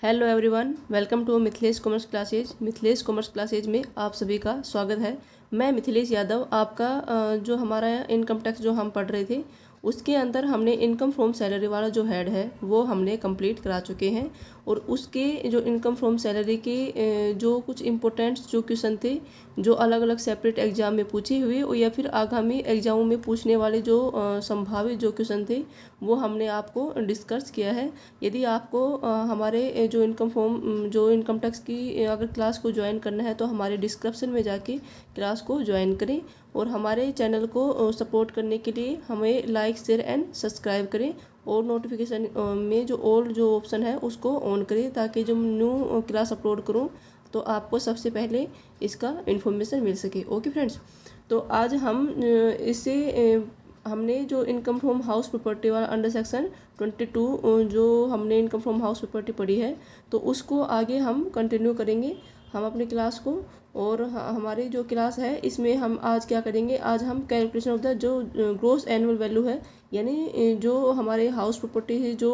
Hello everyone, welcome to Mithilesh commerce classes. Mithilesh commerce classes में आप सभी का स्वागत है। मैं मिथिलेश यादव आपका जो हमारा इनकम टैक्स जो हम पढ़ रहे थे उसके अंदर हमने इनकम फ्रॉम सैलरी वाला जो हेड है वो हमने कंप्लीट करा चुके हैं। और उसके जो इनकम फ्रॉम सैलरी के जो कुछ इम्पोर्टेंट जो क्वेश्चन थे जो अलग अलग सेपरेट एग्जाम में पूछे हुए और या फिर आगामी एग्जामों में पूछने वाले जो संभावित जो क्वेश्चन थे वो हमने आपको डिस्कस किया है। यदि आपको हमारे जो इनकम टैक्स की अगर क्लास को ज्वाइन करना है तो हमारे डिस्क्रिप्शन में जाके क्लास को ज्वाइन करें और हमारे चैनल को सपोर्ट करने के लिए हमें लाइक शेयर एंड सब्सक्राइब करें और नोटिफिकेशन में जो ऑल जो ऑप्शन है उसको ऑन करें ताकि जब न्यू क्लास अपलोड करूं तो आपको सबसे पहले इसका इन्फॉर्मेशन मिल सके। ओके फ्रेंड्स, तो आज हम हमने जो इनकम फ्रॉम हाउस प्रॉपर्टी वाला अंडर सेक्शन 22 जो हमने इनकम फ्रॉम हाउस प्रॉपर्टी पढ़ी है तो उसको आगे हम कंटिन्यू करेंगे हम अपनी क्लास को। और हमारी जो क्लास है इसमें हम आज क्या करेंगे, आज हम कैलकुलेशन ऑफ द जो ग्रोस एनुअल वैल्यू है यानी जो हमारे हाउस प्रॉपर्टी है जो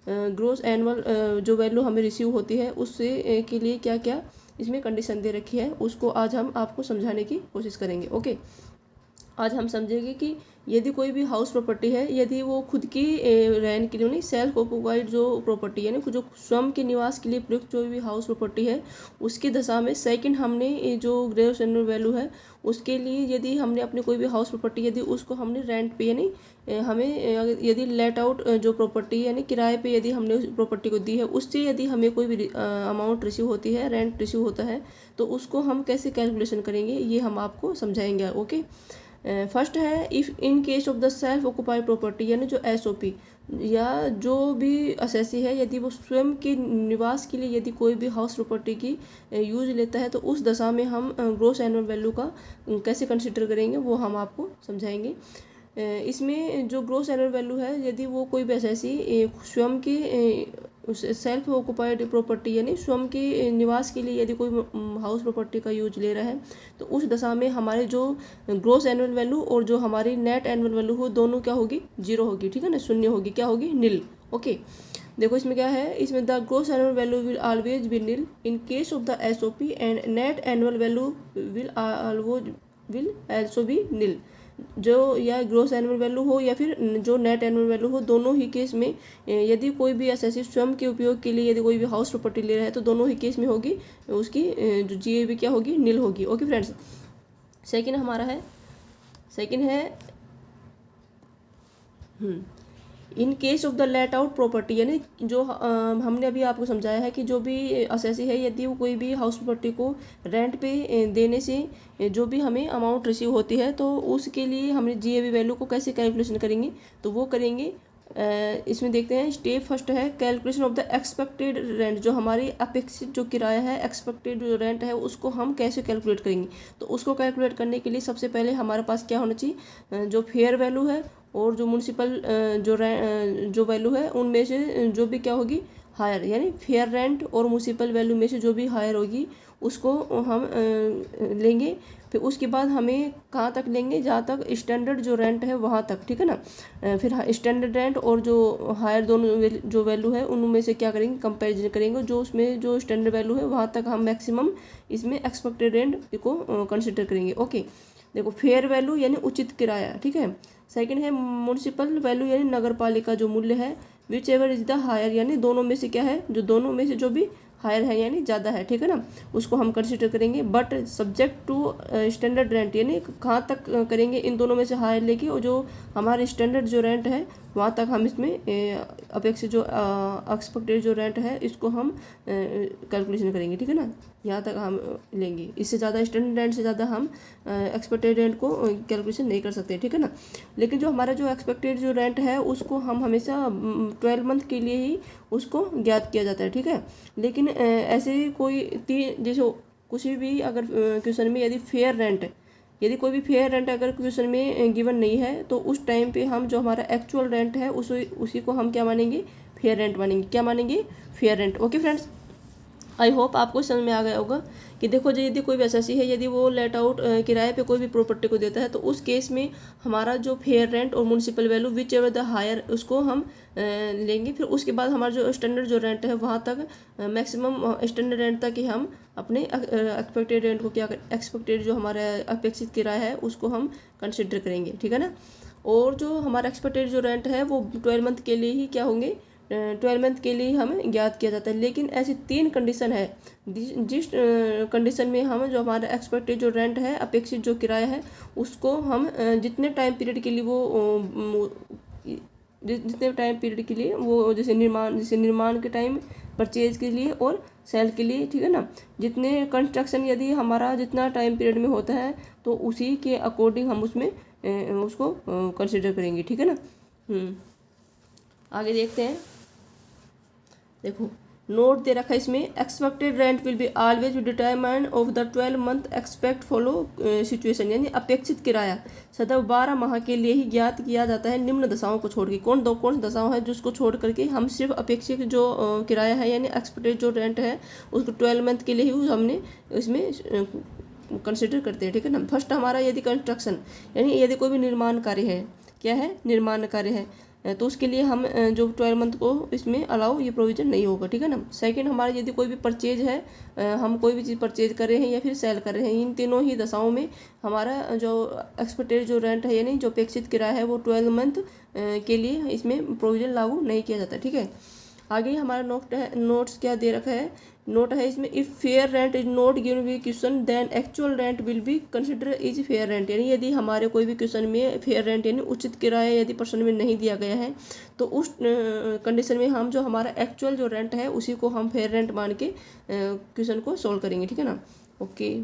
ग्रोस एनुअल जो वैल्यू हमें रिसीव होती है उससे के लिए क्या क्या इसमें कंडीशन दे रखी है उसको आज हम आपको समझाने की कोशिश करेंगे। ओके, आज हम समझेंगे कि यदि कोई भी हाउस प्रॉपर्टी है यदि वो खुद की रहने के लिए नहीं सेल्फ ऑक्युपाइड जो प्रॉपर्टी यानी जो स्वयं के निवास के लिए प्रयुक्त जो भी हाउस प्रॉपर्टी है उसकी दशा में सेकंड हमने ये जो ग्रेस एनुअल वैल्यू है उसके लिए यदि हमने अपनी कोई भी हाउस प्रॉपर्टी यदि उसको हमने रेंट पे यानी हमें यदि लेट आउट जो प्रॉपर्टी यानी किराए पे यदि हमने उस प्रॉपर्टी को दी है उससे यदि हमें कोई भी अमाउंट रिसीव होती है रेंट रिसीव होता है तो उसको हम कैसे कैलकुलेशन करेंगे ये हम आपको समझाएंगे। ओके, फर्स्ट है if in case of the self occupied property यानी जो एसओपी या जो भी असेसी है यदि वो स्वयं के निवास के लिए यदि कोई भी हाउस प्रॉपर्टी की यूज लेता है तो उस दशा में हम ग्रोस एनुअल वैल्यू का कैसे कंसिडर करेंगे वो हम आपको समझाएंगे। इसमें जो ग्रोस एनुअल वैल्यू है यदि वो कोई भी असेसी स्वयं के सेल्फ ऑक्युपाइड प्रॉपर्टी यानी स्वयं के निवास के लिए यदि कोई हाउस प्रॉपर्टी का यूज ले रहा है तो उस दशा में हमारे जो ग्रोस एनुअल वैल्यू और जो हमारी नेट एनुअल वैल्यू हो दोनों क्या होगी, जीरो होगी। ठीक है ना, शून्य होगी, क्या होगी, नील। ओके, देखो इसमें क्या है, इसमें the gross annual value will always be nil in case of the SOP and net annual value will also be nil. जो या ग्रोस एनुअल वैल्यू हो या फिर जो नेट एनुअल वैल्यू हो दोनों ही केस में यदि कोई भी असेसी स्वयं के उपयोग के लिए यदि कोई भी हाउस प्रॉपर्टी ले रहा है तो दोनों ही केस में होगी उसकी जो जीएबी क्या होगी, नील होगी। ओके फ्रेंड्स, सेकंड हमारा है सेकंड है इन case of the let out property यानी जो हमने अभी आपको समझाया है कि जो भी असेसी है यदि वो कोई भी हाउस प्रॉपर्टी को रेंट पे देने से जो भी हमें अमाउंट रिसीव होती है तो उसके लिए हमने जीएबी वैल्यू को कैसे कैलकुलेशन करेंगे तो वो करेंगे इसमें देखते हैं। स्टेप फर्स्ट है calculation of the expected rent, जो हमारी अपेक्षित जो किराया है एक्सपेक्टेड जो रेंट है उसको हम कैसे कैलकुलेट करेंगे। तो उसको कैलकुलेट करने के लिए सबसे पहले हमारे पास क्या होना चाहिए, जो फेयर वैल्यू है और जो म्यूनसिपल जो वैल्यू है उनमें से जो भी क्या होगी, हायर यानी फेयर रेंट और म्यूनसिपल वैल्यू में से जो भी हायर होगी उसको हम लेंगे। फिर उसके बाद हमें कहाँ तक लेंगे, जहाँ तक स्टैंडर्ड जो रेंट है वहाँ तक। ठीक है ना, फिर स्टैंडर्ड रेंट और जो हायर दोनों जो वैल्यू है उनमें से क्या करेंगे, कंपैरिजन करेंगे। जो उसमें जो स्टैंडर्ड वैल्यू है वहाँ तक हम मैक्सिमम इसमें एक्सपेक्टेड रेंट को कंसिडर करेंगे। ओके, देखो फेयर वैल्यू यानी उचित किराया। ठीक है, सेकंड है म्यूनसिपल वैल्यू यानी नगर पालिका जो मूल्य है, whichever is the higher यानी दोनों में से क्या है, जो दोनों में से जो भी हायर है यानी ज़्यादा है। ठीक है ना, उसको हम कंसिडर करेंगे but subject to standard rent यानी कहाँ तक करेंगे, इन दोनों में से हायर लेके और जो हमारे स्टैंडर्ड जो रेंट है वहाँ तक हम इसमें अपेक्षित जो एक्सपेक्टेड जो रेंट है इसको हम कैलकुलेशन करेंगे। ठीक है ना, यहाँ तक हम लेंगे, इससे ज़्यादा स्टैंडर्ड रेंट से ज़्यादा हम एक्सपेक्टेड रेंट को कैलकुलेशन नहीं कर सकते। ठीक है ना, लेकिन जो हमारा जो एक्सपेक्टेड जो रेंट है उसको हम हमेशा 12 मंथ के लिए ही उसको ज्ञात किया जाता है। ठीक है, लेकिन ऐसे कोई जैसे कुछ भी अगर क्वेश्चन में यदि फेयर रेंट यदि कोई भी फेयर रेंट अगर क्वेश्चन में गिवन नहीं है तो उस टाइम पे हम जो हमारा एक्चुअल रेंट है उसी को हम क्या मानेंगे, फेयर रेंट मानेंगे। क्या मानेंगे, fair rent. Okay friends, I hope आपको समझ में आ गया होगा कि देखो जो यदि कोई भी एसएससी है, यदि वो लेट आउट किराए पे कोई भी प्रॉपर्टी को देता है तो उस केस में हमारा जो फेयर रेंट और municipal value whichever the higher उसको हम लेंगे। फिर उसके बाद हमारा जो स्टैंडर्ड जो रेंट है वहाँ तक मैक्सिमम स्टैंडर्ड रेंट तक ही हम अपने एक्सपेक्टेड रेंट को क्या एक्सपेक्टेड जो हमारा अपेक्षित किराया है उसको हम कंसिडर करेंगे, ठीक है ना। और जो हमारा एक्सपेक्टेड जो रेंट है वो 12 मंथ के लिए ही क्या होंगे, 12 मंथ के लिए हमें ज्ञात किया जाता है। लेकिन ऐसी 3 कंडीशन है जिस कंडीशन में हम जो हमारा एक्सपेक्टेड जो रेंट है अपेक्षित जो किराया है उसको हम जितने टाइम पीरियड के लिए जितने टाइम पीरियड के लिए वो जैसे निर्माण के टाइम, परचेज के लिए और सेल के लिए, ठीक है ना, जितने कंस्ट्रक्शन यदि हमारा जितना टाइम पीरियड में होता है तो उसी के अकॉर्डिंग हम उसमें उसको कंसिडर करेंगे, ठीक है ना। आगे देखते हैं। देखो नोट दे रखा है इसमें, expected rent will be always determine of the 12 month expect follow situation, यानी अपेक्षित किराया सदैव 12 माह के लिए ही ज्ञात किया जाता है निम्न दशाओं को छोड़ के। कौन सी दशाओं है जिसको छोड़ करके हम सिर्फ अपेक्षित जो किराया है यानी एक्सपेक्टेड जो रेंट है उसको 12 मंथ के लिए ही हमने इसमें कंसिडर करते हैं, ठीक है ना। फर्स्ट हमारा यदि कंस्ट्रक्शन यानी यदि कोई भी निर्माण कार्य है, क्या है, निर्माण कार्य है, तो उसके लिए हम जो 12 मंथ को इसमें अलाउ ये प्रोविजन नहीं होगा, ठीक है ना। सेकंड हमारा यदि कोई भी परचेज है, हम कोई भी चीज़ परचेज कर रहे हैं या फिर सेल कर रहे हैं, इन तीनों ही दशाओं में हमारा जो एक्सपेक्टेड जो रेंट है यानी जो अपेक्षित किराया है वो 12 मंथ के लिए इसमें प्रोविजन लागू नहीं किया जाता, ठीक है। आगे हमारा नोट्स क्या दे रखा है, नोट है इसमें, if fair rent is not given be question then actual rent will be consider is fair rent, यानी यदि हमारे कोई भी क्वेश्चन में फेयर रेंट यानी उचित किराया यदि प्रश्न में नहीं दिया गया है तो उस कंडीशन में हम जो हमारा एक्चुअल जो रेंट है उसी को हम फेयर रेंट मान के क्वेश्चन को सॉल्व करेंगे, ठीक है ना। ओके,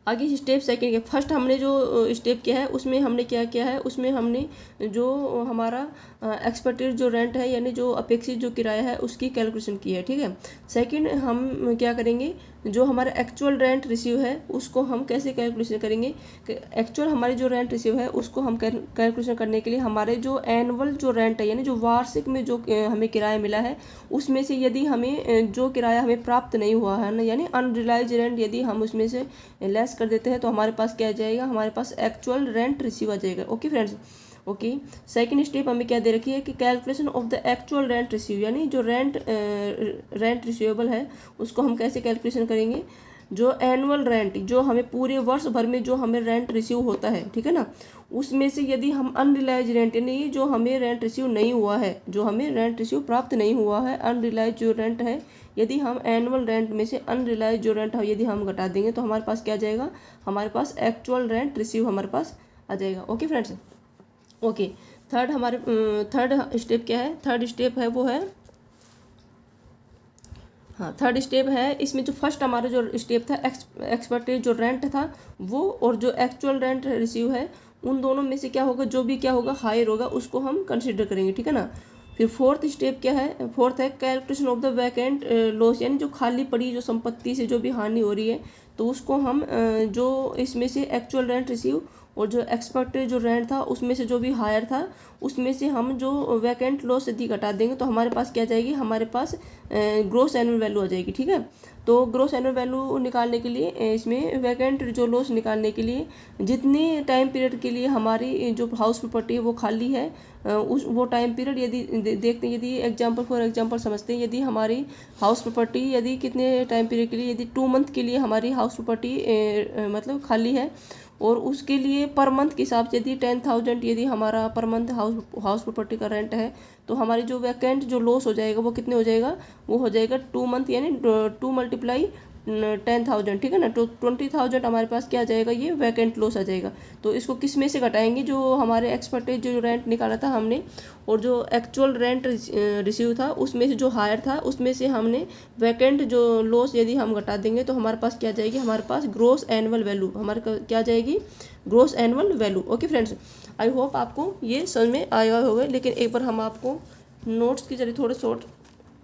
आगे स्टेप सेकंड के फर्स्ट हमने जो स्टेप किया है उसमें हमने क्या किया है, उसमें हमने जो हमारा एक्सपेक्टेड जो रेंट है यानी जो अपेक्षित जो किराया है उसकी कैलकुलेशन की है, ठीक है। सेकंड हम क्या करेंगे, जो हमारा एक्चुअल रेंट रिसीव है उसको हम कैसे कैलकुलेशन करेंगे। एक्चुअल हमारी जो रेंट रिसीव है उसको हम कैलकुलेशन करने के लिए हमारे जो एनुअल जो रेंट है यानी जो वार्षिक में जो हमें किराया मिला है उसमें से यदि हमें जो किराया हमें प्राप्त नहीं हुआ है ना यानी अनरिलाइज रेंट यदि हम उसमें से लेस कर देते हैं तो हमारे पास क्या आ जाएगा, हमारे पास एक्चुअल रेंट रिसीव आ जाएगा। Okay friends, okay. Second step हमें क्या दे रखी है कि calculation of the actual rent receive, यानी जो रेंट रिसीवेबल है उसको हम कैसे कैलकुलेशन करेंगे। जो एनुअल रेंट जो हमें पूरे वर्ष भर में जो हमें रेंट रिसीव होता है, ठीक है ना, उसमें से यदि हम अनरिलाइज रेंट यानी जो हमें रेंट रिसीव नहीं हुआ है, जो हमें रेंट रिसीव प्राप्त नहीं हुआ है, अनरिलाइज जो रेंट है, यदि हम एनुअल रेंट में से अनरिलाइज जो रेंट है यदि हम घटा देंगे तो हमारे पास क्या आ जाएगा, हमारे पास एक्चुअल रेंट रिसीव हमारे पास आ जाएगा। Okay friends, okay. Third step क्या है, थर्ड स्टेप है वो है, हाँ थर्ड स्टेप है इसमें जो फर्स्ट हमारा जो स्टेप था एक्सपेक्टेड जो रेंट था वो और जो एक्चुअल रेंट रिसीव है उन दोनों में से क्या होगा, जो भी क्या होगा हायर होगा उसको हम कंसिडर करेंगे, ठीक है ना। फिर फोर्थ स्टेप क्या है, फोर्थ है calculation of the vacant loss, यानी जो खाली पड़ी जो संपत्ति से जो भी हानि हो रही है तो उसको हम जो इसमें से एक्चुअल रेंट रिसीव और जो एक्सपेक्टेड जो रेंट था उसमें से जो भी हायर था उसमें से हम जो वैकेंट लॉस यदि घटा देंगे तो हमारे पास क्या जाएगी, हमारे पास ग्रोस एनुअल वैल्यू आ जाएगी, ठीक है। तो ग्रोस एनुअल वैल्यू निकालने के लिए इसमें वैकेंट जो लॉस निकालने के लिए जितने टाइम पीरियड के लिए हमारी जो हाउस प्रॉपर्टी है वो खाली है उस वो टाइम पीरियड यदि देखते हैं, यदि फॉर एग्जांपल समझते हैं, यदि हमारी हाउस प्रॉपर्टी यदि कितने टाइम पीरियड के लिए, यदि 2 मंथ के लिए हमारी हाउस प्रॉपर्टी मतलब खाली है और उसके लिए पर मंथ के हिसाब से यदि 10,000 यदि हमारा पर मंथ हाउस प्रॉपर्टी का रेंट है तो हमारी जो वैकेंट जो लॉस हो जाएगा वो कितने हो जाएगा, वो हो जाएगा 2 मंथ यानी 2 मल्टीप्लाई 10,000, ठीक है ना। तो 20,000 हमारे पास क्या आ जाएगा, ये वैकेंट लॉस आ जाएगा। तो इसको किस में से घटाएंगे, जो हमारे एक्सपेक्टेड जो रेंट निकाला था हमने और जो एक्चुअल रेंट रिसीव था उसमें से जो हायर था उसमें से हमने वैकेंट जो लॉस यदि हम घटा देंगे तो हमारे पास क्या जाएगी, हमारे पास ग्रोस एनुअल वैल्यू हमारे क्या जाएगी, gross annual value. Okay friends, I hope आपको ये समझ में आया होगा, लेकिन एक बार हम आपको नोट्स के जरिए थोड़े शॉर्ट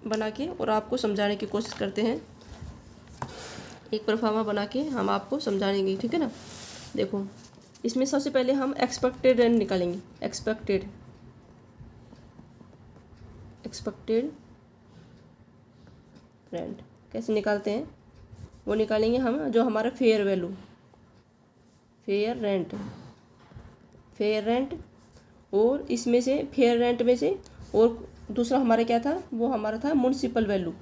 बना के और आपको समझाने की कोशिश करते हैं, एक परफार्मा बना के हम आपको समझाने की, ठीक है ना। देखो इसमें सबसे पहले हम एक्सपेक्टेड रेंट निकालेंगे, एक्सपेक्टेड रेंट कैसे निकालते हैं, वो निकालेंगे हम जो हमारा फेयर वैल्यू, फेयर रेंट और इसमें से फेयर रेंट में से, और दूसरा हमारा क्या था, वो हमारा था म्युनिसिपल वैल्यू।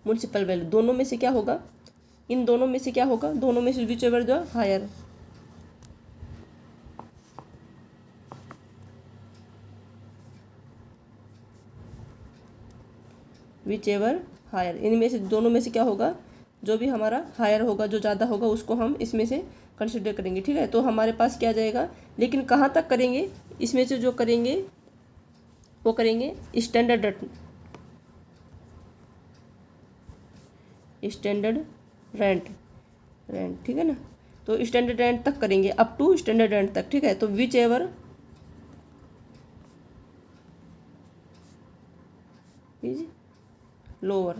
म्युनिसिपल वैल्यू दोनों में से क्या होगा, इन दोनों में से क्या होगा, दोनों में से विच एवर जो हायर, विच एवर हायर, इनमें से दोनों में से क्या होगा, जो भी हमारा हायर होगा, जो ज़्यादा होगा, उसको हम इसमें से कंसिडर करेंगे। ठीक है, तो हमारे पास क्या जाएगा, लेकिन कहाँ तक करेंगे, इसमें से जो करेंगे वो करेंगे स्टैंडर्ड रेंट, ठीक है ना। तो स्टैंडर्ड रेंट तक करेंगे, अप टू स्टैंडर्ड रेंट तक। ठीक है, तो विच एवर इज लोअर,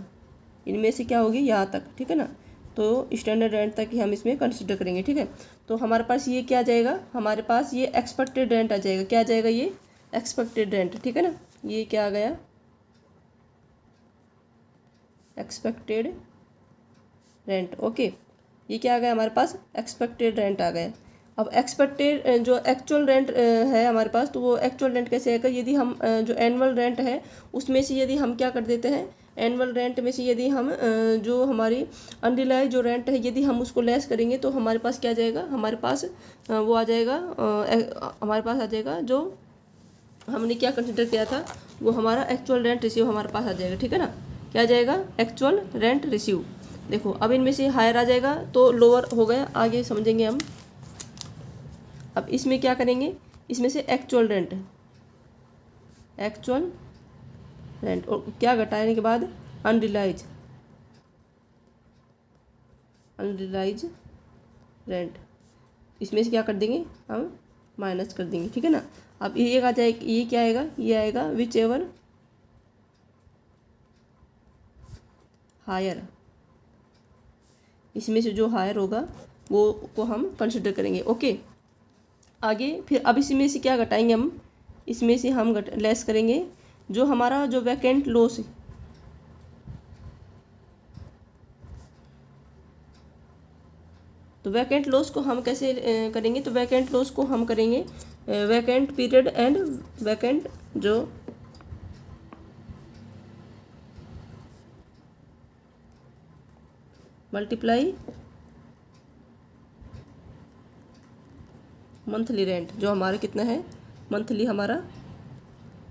इनमें से क्या होगी, यहाँ तक। ठीक है ना, तो स्टैंडर्ड रेंट तक ही हम इसमें कंसिडर करेंगे। ठीक है, तो हमारे पास ये क्या जाएगा, हमारे पास ये एक्सपेक्टेड रेंट आ जाएगा। क्या जाएगा, ये एक्सपेक्टेड रेंट। ठीक है ना, ये क्या आ गया, एक्सपेक्टेड रेंट। ओके, ये क्या आ गया हमारे पास, एक्सपेक्टेड रेंट आ गया। अब एक्सपेक्टेड जो एक्चुअल रेंट है हमारे पास, तो वो एक्चुअल रेंट कैसे आएगा, यदि हम जो एनुअल रेंट है उसमें से यदि हम क्या कर देते हैं, एनुअल रेंट में से यदि हम जो हमारी अनरिलाइज जो रेंट है यदि हम उसको लेस करेंगे, तो हमारे पास क्या जाएगा, हमारे पास वो आ जाएगा, हमारे पास आ जाएगा जो हमने क्या कंसिडर किया था, वो हमारा एक्चुअल रेंट रिसीव हमारे पास आ जाएगा। ठीक है ना, क्या आ जाएगा, एक्चुअल रेंट रिसीव। देखो अब इनमें से हायर आ जाएगा तो लोअर हो गया, आगे समझेंगे हम। अब इसमें क्या करेंगे, इसमें से एक्चुअल रेंट और क्या घटाने के बाद अनरिलाइज रेंट, इसमें से क्या कर देंगे, हम माइनस कर देंगे। ठीक है ना, अब ये आ जाएगा, ये क्या आएगा, ये आएगा विच एवर हायर, इसमें से जो हायर होगा वो को हम कंसिडर करेंगे। ओके, आगे फिर अब इसमें से क्या घटाएंगे हम, इसमें से हम लेस करेंगे जो हमारा जो वैकेंट लॉस है, तो वैकेंट लॉस को हम कैसे करेंगे, तो वैकेंट लॉस को हम करेंगे वैकेंट पीरियड एंड वैकेंट जो मल्टीप्लाई मंथली रेंट, जो हमारा कितना है, मंथली हमारा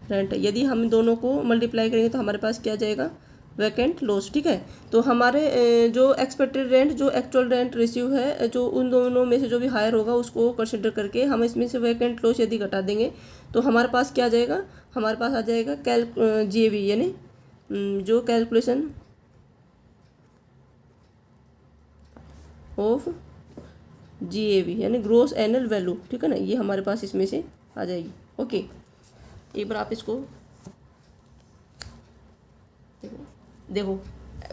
रेंट है। यदि हम दोनों को मल्टीप्लाई करेंगे तो हमारे पास क्या जाएगा, वैकेंट लॉस। ठीक है, तो हमारे जो एक्सपेक्टेड रेंट जो एक्चुअल रेंट रिसीव है, जो उन दोनों में से जो भी हायर होगा उसको कंसिडर करके हम इसमें से वैकेंट लॉस यदि घटा देंगे तो हमारे पास क्या जाएगा, हमारे पास आ जाएगा GAV, यानी जो कैलकुलेशन ऑफ GAV यानी ग्रोस एनुअल वैल्यू। ठीक है ना, ये हमारे पास इसमें से आ जाएगी। ओके, एक बार आप इसको देखो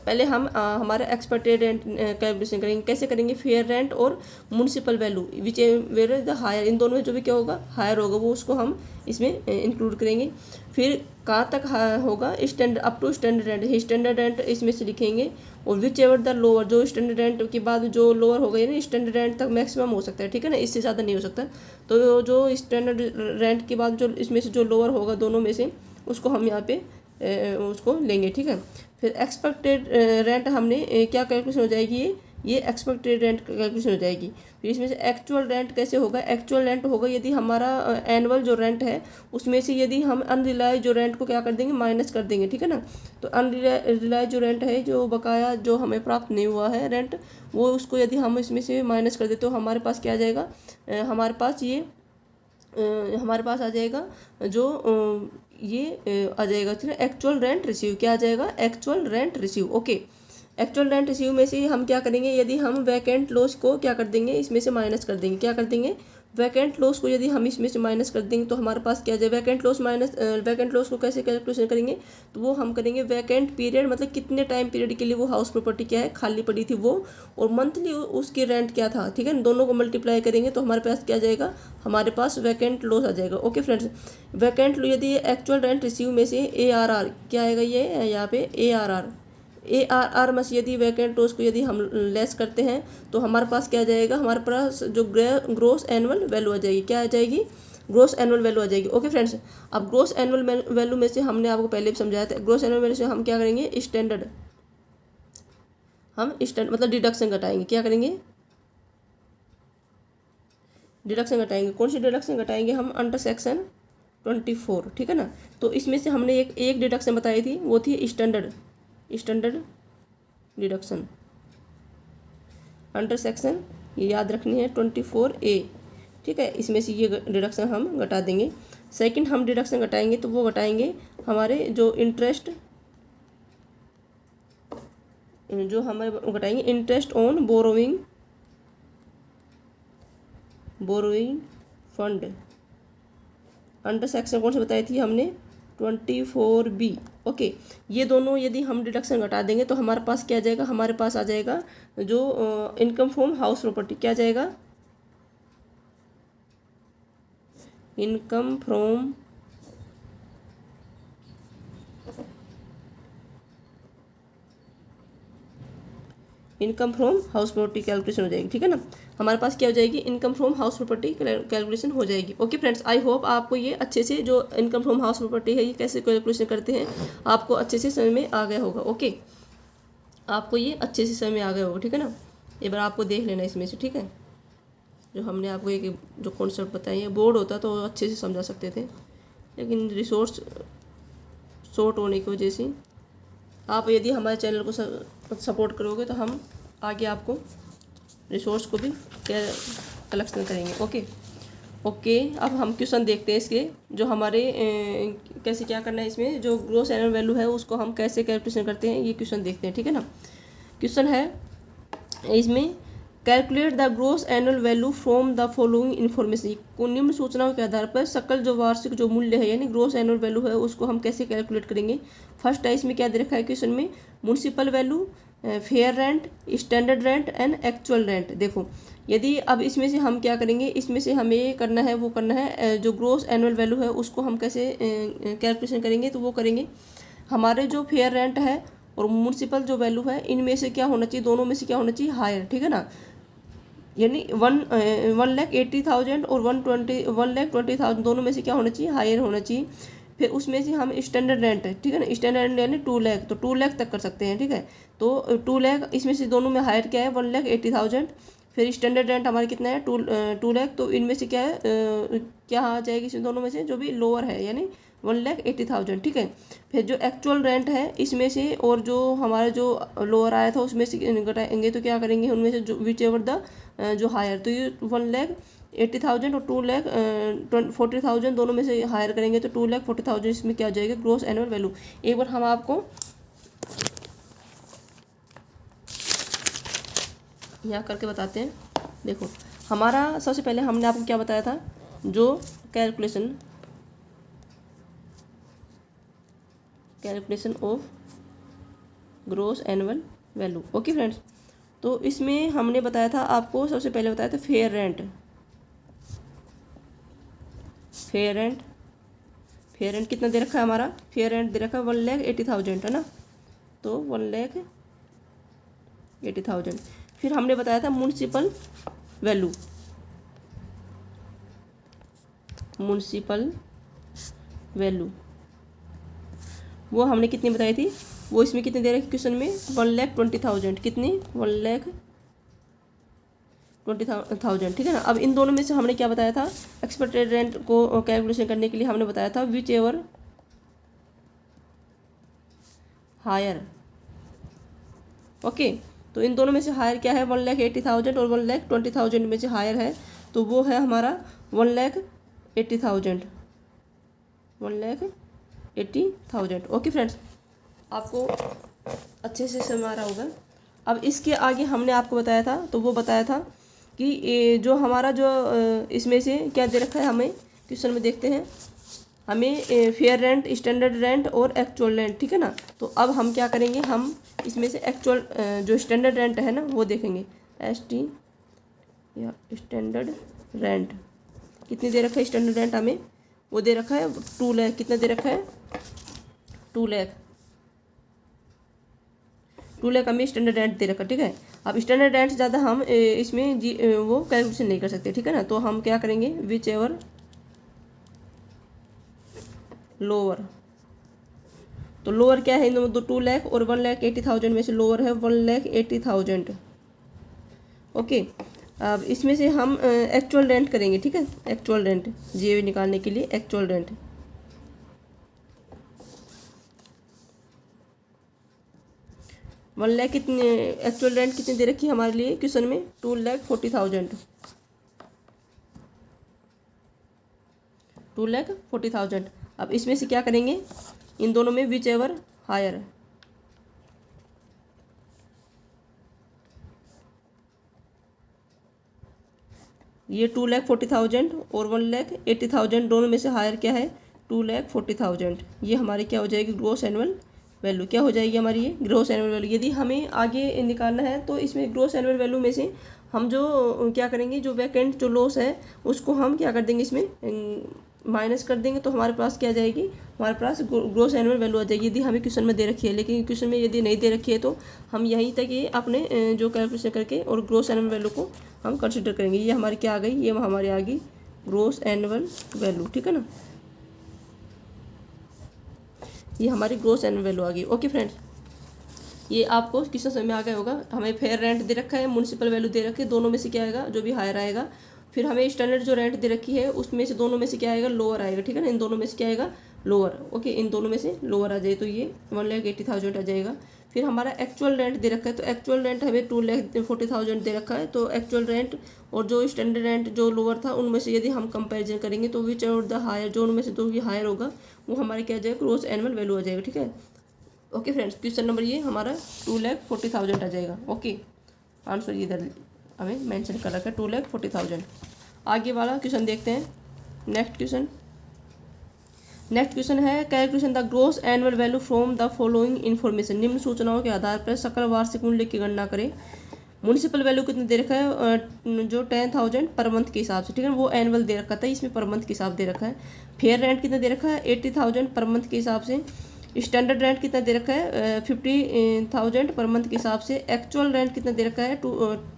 पहले हम हमारा एक्सपेक्टेड रेंट कैलकुलेशन करेंगे, कैसे करेंगे, फेयर रेंट और municipal value which were the higher, इन दोनों में जो भी क्या होगा, हायर होगा, वो उसको हम इसमें इंक्लूड करेंगे। फिर कहाँ तक होगा, standard up to standard rent, standard rent इसमें से लिखेंगे, और विच एवर द लोअर, जो स्टैंडर्ड रेंट के बाद जो लोअर होगा यानी स्टैंडर्ड रेंट तक मैक्सिमम हो सकता है। ठीक है ना, इससे ज़्यादा नहीं हो सकता। तो जो स्टैंडर्ड रेंट के बाद जो इसमें से जो लोअर होगा दोनों में से, उसको हम यहाँ पे उसको लेंगे। ठीक है, फिर एक्सपेक्टेड रेंट हमने क्या कैलकुलेशन हो जाएगी, ये एक्सपेक्टेड रेंट कैलकुलेशन हो जाएगी। फिर इसमें से एक्चुअल रेंट कैसे होगा, एक्चुअल रेंट होगा यदि हमारा एनुअल जो रेंट है उसमें से यदि हम अनरिलाइज जो रेंट को क्या कर देंगे, माइनस कर देंगे। ठीक है ना, तो अनरिलाइज जो रेंट है, जो बकाया जो हमें प्राप्त नहीं हुआ है रेंट, वो उसको यदि हम इसमें से माइनस कर दे तो हमारे पास क्या आ जाएगा, हमारे पास ये हमारे पास आ जाएगा जो ये आ जाएगा एक्चुअल रेंट रिसीव। क्या आ जाएगा, actual rent receive. Okay, actual rent receive में से हम क्या करेंगे, यदि हम वैकेंट लॉस को क्या कर देंगे, इसमें से माइनस कर देंगे। क्या कर देंगे, वैकेंट लॉस को यदि हम इसमें से माइनस कर देंगे तो हमारे पास क्या आ जाए, वैकेंट लॉस को कैसे कैलकुलेशन करेंगे, तो वो हम करेंगे वैकेंट पीरियड, मतलब कितने टाइम पीरियड के लिए वो हाउस प्रॉपर्टी क्या है खाली पड़ी थी वो, और मंथली उसकी रेंट क्या था, ठीक है ना। दोनों को मल्टीप्लाई करेंगे तो हमारे पास क्या आ जाएगा, हमारे पास वैकेंट लॉस आ जाएगा। ओके फ्रेंड्स, वैकेंट यदि एक्चुअल रेंट रिसीव में से ARR क्या आएगा, ये यहाँ पे ARR में से यदि वैकेंट लॉस को यदि हम लेस करते हैं तो हमारे पास क्या आ जाएगा, हमारे पास जो ग्रोस एनुअल वैल्यू आ जाएगी, क्या आ जाएगी, ग्रोस एनुअल वैल्यू आ जाएगी। ओके फ्रेंड्स, अब ग्रोस एनुअल वैल्यू में से हमने आपको पहले भी समझाया था, ग्रोस एनुअल वैल्यू से हम क्या करेंगे, मतलब डिडक्शन घटाएंगे, क्या करेंगे, डिडक्शन घटाएंगे। कौन सी डिडक्शन घटाएंगे हम, अंडर सेक्शन 24, ठीक है ना। तो इसमें से हमने एक डिडक्शन बताई थी, वो थी स्टैंडर्ड डिडक्शन अंडर सेक्शन, ये याद रखनी है 24A, ठीक है। इसमें से ये डिडक्शन हम घटा देंगे। सेकंड हम डिडक्शन घटाएंगे तो वो घटाएंगे हमारे जो घटाएंगे interest on borrowing fund, under section कौन सी बताई थी हमने, 24B। ओके, ये दोनों यदि हम डिडक्शन घटा देंगे तो हमारे पास क्या आ जाएगा, हमारे पास आ जाएगा जो इनकम फ्रॉम हाउस प्रॉपर्टी, क्या आ जाएगा, income from house property calculation हो जाएगी, ठीक है ना। हमारे पास क्या हो जाएगी, income from house property calculation हो जाएगी। ओके फ्रेंड्स, आई होप आपको ये अच्छे से जो इनकम फ्रॉम हाउस प्रॉपर्टी है ये कैसे कैलकुलेशन करते हैं आपको अच्छे से समझ में आ गया होगा। ओके, आपको ये अच्छे से समझ में आ गया होगा, ठीक है ना। एक बार आपको देख लेना इसमें से, ठीक है। जो हमने आपको एक जो कॉन्सेप्ट बताए हैं, बोर्ड होता तो अच्छे से समझा सकते थे, लेकिन रिसोर्स शॉर्ट होने की वजह से आप यदि हमारे चैनल को सपोर्ट करोगे तो हम आगे आपको रिसोर्स को भी कलेक्शन करेंगे। ओके, अब हम क्वेश्चन देखते हैं इसके, जो हमारे कैसे क्या करना है इसमें, जो ग्रॉस एनुअल वैल्यू है उसको हम कैसे कैलकुलेशन करते हैं, ये क्वेश्चन देखते हैं, ठीक है ना। क्वेश्चन है इसमें, calculate the gross annual value from the following information, निम्न सूचनाओं के आधार पर सकल जो वार्षिक जो मूल्य है यानी ग्रॉस एनुअल वैल्यू है उसको हम कैसे कैलकुलेट करेंगे। फर्स्ट है, इसमें क्या दे रखा है क्वेश्चन में, municipal value, fair rent, standard rent and actual rent. देखो, यदि अब इसमें से हम क्या करेंगे, इसमें से हमें करना है जो ग्रॉस एनुअल वैल्यू है उसको हम कैसे कैलकुलेशन करेंगे, तो वो करेंगे हमारे जो फेयर रेंट है और म्युनिसिपल जो वैल्यू है इनमें से क्या होना चाहिए, दोनों में से क्या होना चाहिए, हायर, ठीक है ना। यानी 1,80,000 और 1,20,000 दोनों में से क्या होना चाहिए, हायर होना चाहिए। फिर उसमें से हम स्टैंडर्ड रेंट है, ठीक है ना, स्टैंडर्ड रेंट यानी 2 लाख, तो 2 लाख तक कर सकते हैं, ठीक है। तो 2 लाख, इसमें से दोनों में हायर क्या है, 1,80,000। फिर स्टैंडर्ड रेंट हमारा कितना है, 2 लाख, तो इनमें से क्या है, क्या आ जाएगी इसमें दोनों में से, जो भी लोअर है यानी 1,80,000, ठीक है। फिर जो एक्चुअल रेंट है इसमें से, और जो हमारा जो लोअर आया था उसमें से घटाएंगे तो क्या करेंगे, उनमें से जो विच एवर द जो हायर, तो ये 1,80,000 और 2,40,000 दोनों में से हायर करेंगे तो 2,40,000 इसमें क्या आ जाएगा, ग्रॉस एनुअल वैल्यू। एक बार हम आपको यहाँ करके बताते हैं। देखो, हमारा सबसे पहले हमने आपको क्या बताया था, जो calculation of gross annual value. Okay friends, तो इसमें हमने बताया था आपको, सबसे पहले बताया था फेयर रेंट कितना दे रखा है हमारा, फेयर रेंट दे रखा है 1,80,000, है ना, तो 1,80,000। फिर हमने बताया था म्युनिसिपल वैल्यू, वो हमने कितनी बताई थी, वो इसमें कितने दे रखे क्वेश्चन में, 1,20,000, कितनी, 1,20,000, ठीक है ना। अब इन दोनों में से हमने क्या बताया था, एक्सपेक्टेड रेंट को कैलकुलेशन करने के लिए हमने बताया था विच एवर हायर। ओके, तो इन दोनों में से हायर क्या है, 1,80,000 और 1,20,000 में से हायर है, तो वो है हमारा 1,80,000। ओके फ्रेंड्स, आपको अच्छे से समझ आ रहा होगा। अब इसके आगे हमने आपको बताया था, तो वो बताया था कि जो हमारा जो इसमें से क्या दे रखा है हमें क्वेश्चन में देखते हैं, हमें फेयर रेंट, स्टैंडर्ड रेंट और एक्चुअल रेंट, ठीक है ना। तो अब हम क्या करेंगे, हम इसमें से एक्चुअल जो स्टैंडर्ड रेंट है ना वो देखेंगे। ST या स्टैंडर्ड रेंट कितनी दे रखा है, स्टैंडर्ड रेंट हमें वो दे रखा है 2 लाख। कितना दे रखा है, 2 लाख। 2 लाख हमें स्टैंडर्ड रेंट दे रखा, ठीक है। अब स्टैंडर्ड रेंट ज़्यादा हम इसमें वो कैलकुलेशन नहीं कर सकते, ठीक है ना। तो हम क्या करेंगे, विच एवर लोअर। तो लोअर क्या है इन दोनों, 2 लाख और 1,80,000 में से लोअर है 1,80,000। ओके, अब इसमें से हम एक्चुअल रेंट करेंगे, ठीक है। एक्चुअल रेंट GAV निकालने के लिए एक्चुअल रेंट 1 लाख कितने, एक्चुअल रेंट कितनी दे रखी है हमारे लिए क्वेश्चन में, 2,40,000। 2,40,000। अब इसमें से क्या करेंगे, इन दोनों में विच एवर हायर। ये 2,40,000 और 1,80,000 दोनों में से हायर क्या है, 2,40,000। ये हमारी क्या हो जाएगी, ग्रॉस एनुअल वैल्यू क्या हो जाएगी हमारी, ये ग्रॉस एनुअल वैल्यू। यदि हमें आगे निकालना है तो इसमें ग्रॉस एनुअल वैल्यू में से हम जो क्या करेंगे, जो वैकेंट जो लॉस है उसको हम क्या कर देंगे, इसमें माइनस कर देंगे। तो हमारे पास क्या जाएगी, हमारे पास ग्रॉस एनुअल वैल्यू आ जाएगी, यदि हमें क्वेश्चन में दे रखी है। लेकिन क्वेश्चन में यदि नहीं दे रखी है तो हम यहीं तक ये अपने जो कैलकुलेशन करके और ग्रॉस एनुअल वैल्यू को हम कंसिडर करेंगे। ये हमारी क्या आ गई, ये हमारी आ गई ग्रॉस एनुअल वैल्यू, ठीक है ना। ये हमारी ग्रॉस एनुअल वैल्यू आ गई। ओके फ्रेंड्स, ये आपको क्वेश्चन समझ में आ गया होगा। हमें फेयर रेंट दे रखा है, म्युनिसिपल वैल्यू दे रखी है, दोनों में से क्या आएगा, जो भी हायर आएगा। फिर हमें स्टैंडर्ड जो रेंट दे रखी है उसमें से दोनों में से क्या आएगा, लोअर आएगा, ठीक है ना। इन दोनों में से क्या आएगा, लोअर। ओके, इन दोनों में से लोअर आ जाए तो ये 1,80,000 आ जाएगा। फिर हमारा एक्चुअल रेंट दे रखा है, तो एक्चुअल रेंट हमें 2,40,000 दे रखा है। तो एक्चुअल रेंट और जो स्टैंडर्ड रेंट जो लोअर था उनमें से यदि हम कंपैरिजन करेंगे तो विच और द हायर, जो उनमें से जो भी हायर होगा वो हमारे क्या आ जाएगा, ग्रॉस एनुअल वैल्यू आ जाएगा, ठीक है। ओके फ्रेंड्स, क्वेश्चन नंबर ये हमारा 2,40,000 आ जाएगा। ओके, आंसर इधर हमें मेंशन कर रखा है 2,40,000। आगे वाला क्वेश्चन देखते हैं। नेक्स्ट क्वेश्चन है, calculation the gross annual value from the following information. निम्न सूचनाओं के आधार पर सकल वार्षिक मूल्य की गणना करें। म्युनिसिपल वैल्यू कितने दे रखा है, जो 10,000 पर मंथ के हिसाब से, ठीक है, वो एनुअल दे रखा था, इसमें पर मंथ के हिसाब दे रखा है। फेयर रेंट कितना दे रखा है, 80,000 पर मंथ के हिसाब से। स्टैंडर्ड रेंट कितना दे रखा है, 50,000 पर मंथ के हिसाब से। एक्चुअल रेंट कितना दे रखा है,